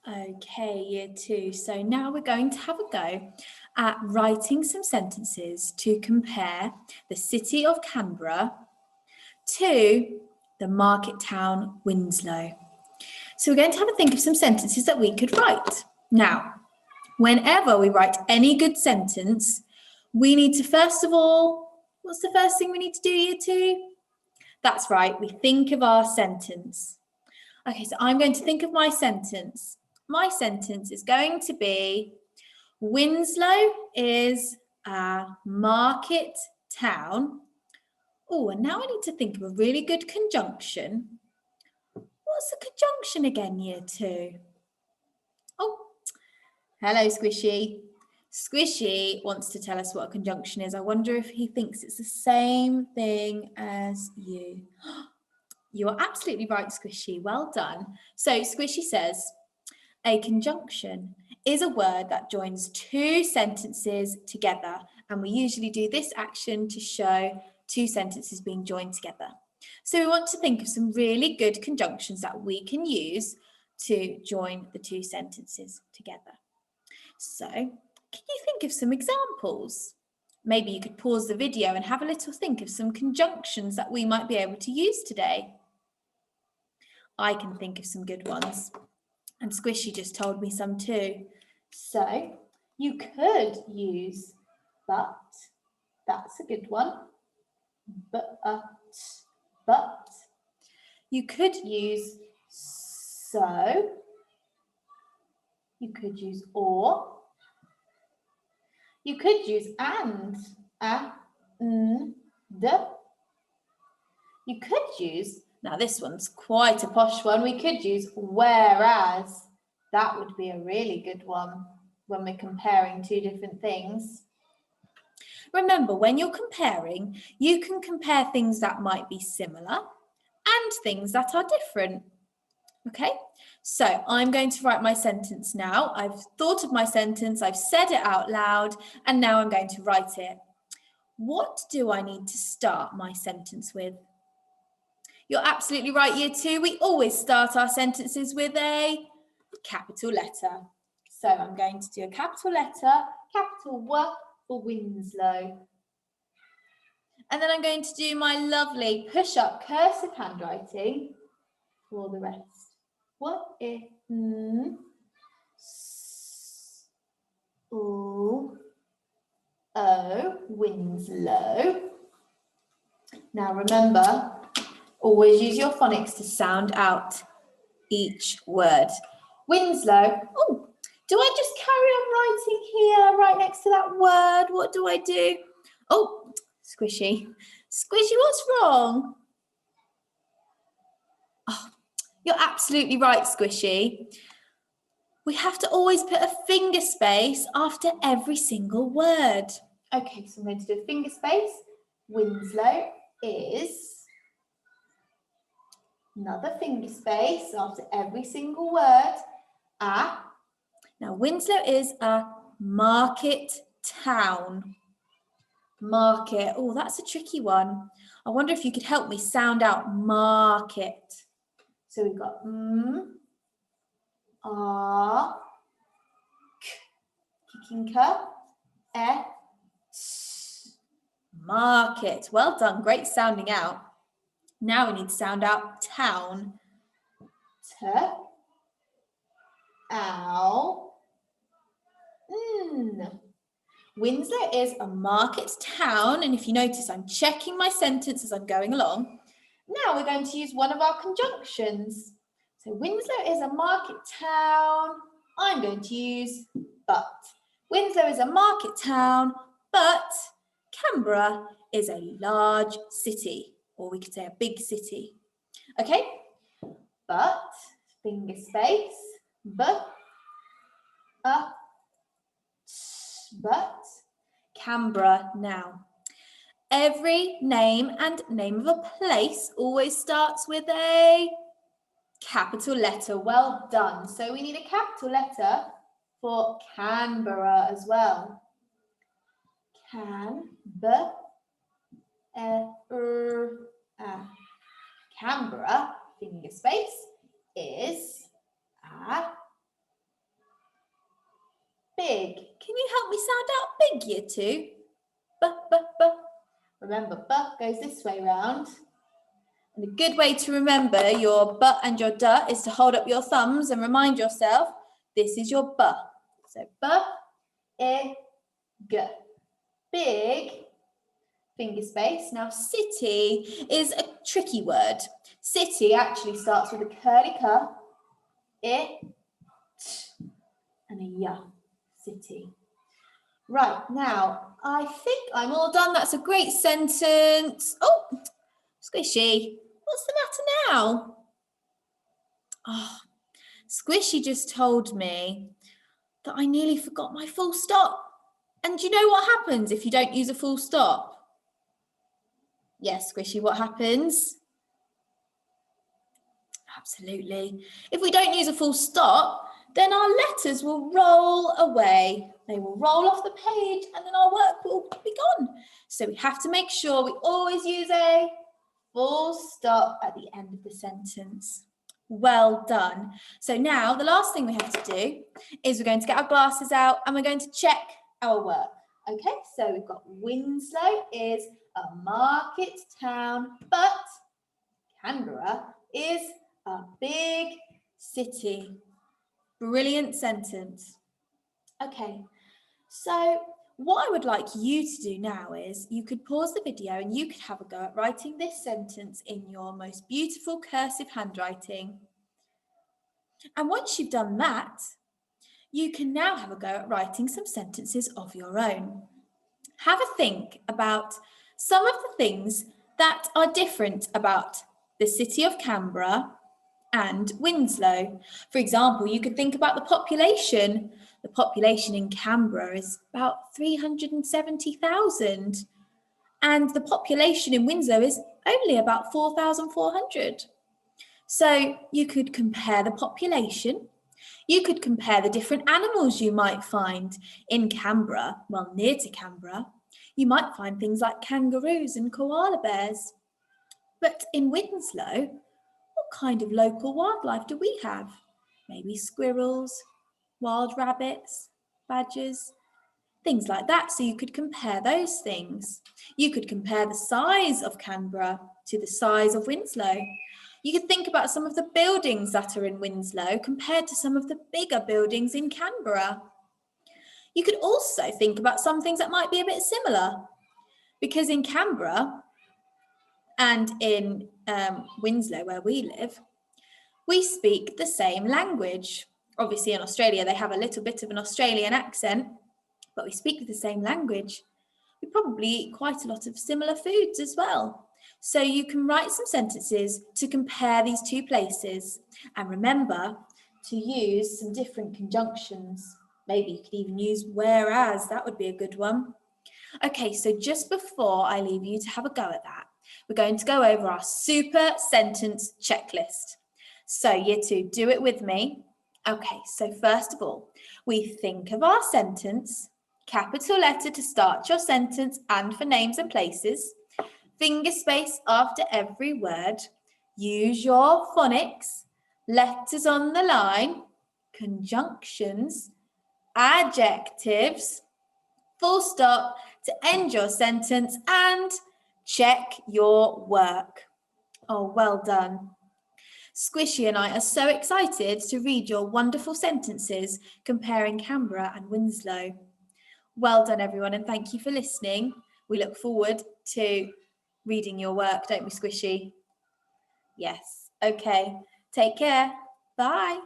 Okay, year 2. So now we're going to have a go at writing some sentences to compare the city of Canberra to the market town Winslow. So we're going to have a think of some sentences that we could write. Now, whenever we write any good sentence, we need to first of all, what's the first thing we need to do, year 2? That's right, we think of our sentence. Okay, so I'm going to think of my sentence. My sentence is going to be, Winslow is a market town. Oh, and now I need to think of a really good conjunction. What's a conjunction again, year 2? Oh, hello, Squishy. Squishy wants to tell us what a conjunction is. I wonder if he thinks it's the same thing as you. You are absolutely right, Squishy. Well done. So Squishy says, a conjunction is a word that joins two sentences together. And we usually do this action to show two sentences being joined together. So we want to think of some really good conjunctions that we can use to join the two sentences together. So can you think of some examples? Maybe you could pause the video and have a little think of some conjunctions that we might be able to use today. I can think of some good ones. And Squishy just told me some too. So you could use but. That's a good one. But. You could use so. You could use or. You could use and. The. You could use, now this one's quite a posh one, we could use whereas. That would be a really good one when we're comparing two different things. Remember, when you're comparing, you can compare things that might be similar and things that are different. Okay, so I'm going to write my sentence now. I've thought of my sentence, I've said it out loud, and now I'm going to write it. What do I need to start my sentence with? You're absolutely right, year 2. We always start our sentences with a capital letter. So I'm going to do a capital letter, capital W for Winslow. And then I'm going to do my lovely push-up cursive handwriting for the rest. What is O Winslow. Now remember, always use your phonics to sound out each word. Winslow. Oh, do I just carry on writing here right next to that word? What do I do? Oh, Squishy. Squishy, what's wrong? Oh, you're absolutely right, Squishy. We have to always put a finger space after every single word. Okay, so I'm going to do a finger space. Winslow is, another finger space after every single word, a. Now, Winslow is a market town. Market, oh, that's a tricky one. I wonder if you could help me sound out market. So we've got R, K, Kikinka, E, S, market. Well done, great sounding out. Now we need to sound out town. T, ow, n. Winslow is a market town, and if you notice, I'm checking my sentence as I'm going along. Now we're going to use one of our conjunctions. So Winslow is a market town. I'm going to use but. Winslow is a market town, but Canberra is a large city, or we could say a big city. Okay, but, finger space, but, but, Canberra now. Every name and name of a place always starts with a capital letter. Well done. So we need a capital letter for Canberra as well. Canberra, finger space, is a year two. B, b, b. Remember, b goes this way round. And a good way to remember your b and your d is to hold up your thumbs and remind yourself this is your b. So b, I, g. Big, finger space. Now city is a tricky word. City actually starts with a curly k, I, t, and a y. City. Right, now I think I'm all done. That's a great sentence. Oh, Squishy, what's the matter now? Oh, Squishy just told me that I nearly forgot my full stop. And do you know what happens if you don't use a full stop? Yes, Squishy, what happens? Absolutely. If we don't use a full stop, then our letters will roll away. They will roll off the page and then our work will be gone. So we have to make sure we always use a full stop at the end of the sentence. Well done. So now the last thing we have to do is we're going to get our glasses out and we're going to check our work. Okay, so we've got Winslow is a market town, but Canberra is a big city. Brilliant sentence. Okay, so what I would like you to do now is you could pause the video and you could have a go at writing this sentence in your most beautiful cursive handwriting. And once you've done that, you can now have a go at writing some sentences of your own. Have a think about some of the things that are different about the city of Canberra and Winslow. For example, you could think about the population. The population in Canberra is about 370,000 and the population in Winslow is only about 4,400. So you could compare the population. You could compare the different animals you might find in Canberra, well, near to Canberra. You might find things like kangaroos and koala bears. But in Winslow, what kind of local wildlife do we have? Maybe squirrels, wild rabbits, badgers, things like that. So you could compare those things. You could compare the size of Canberra to the size of Winslow. You could think about some of the buildings that are in Winslow compared to some of the bigger buildings in Canberra. You could also think about some things that might be a bit similar, because in Canberra and in Winslow, where we live, we speak the same language. Obviously in Australia, they have a little bit of an Australian accent, but we speak the same language. We probably eat quite a lot of similar foods as well. So you can write some sentences to compare these two places, and remember to use some different conjunctions. Maybe you could even use whereas, that would be a good one. Okay, so just before I leave you to have a go at that, we're going to go over our super sentence checklist. So year two, do it with me. Okay, so first of all, we think of our sentence, capital letter to start your sentence and for names and places, finger space after every word, use your phonics, letters on the line, conjunctions, adjectives, full stop to end your sentence, and check your work. Oh, well done. Squishy and I are so excited to read your wonderful sentences comparing Canberra and Winslow. Well done, everyone, and thank you for listening. We look forward to reading your work, don't we, Squishy? Yes. Okay. Take care. Bye.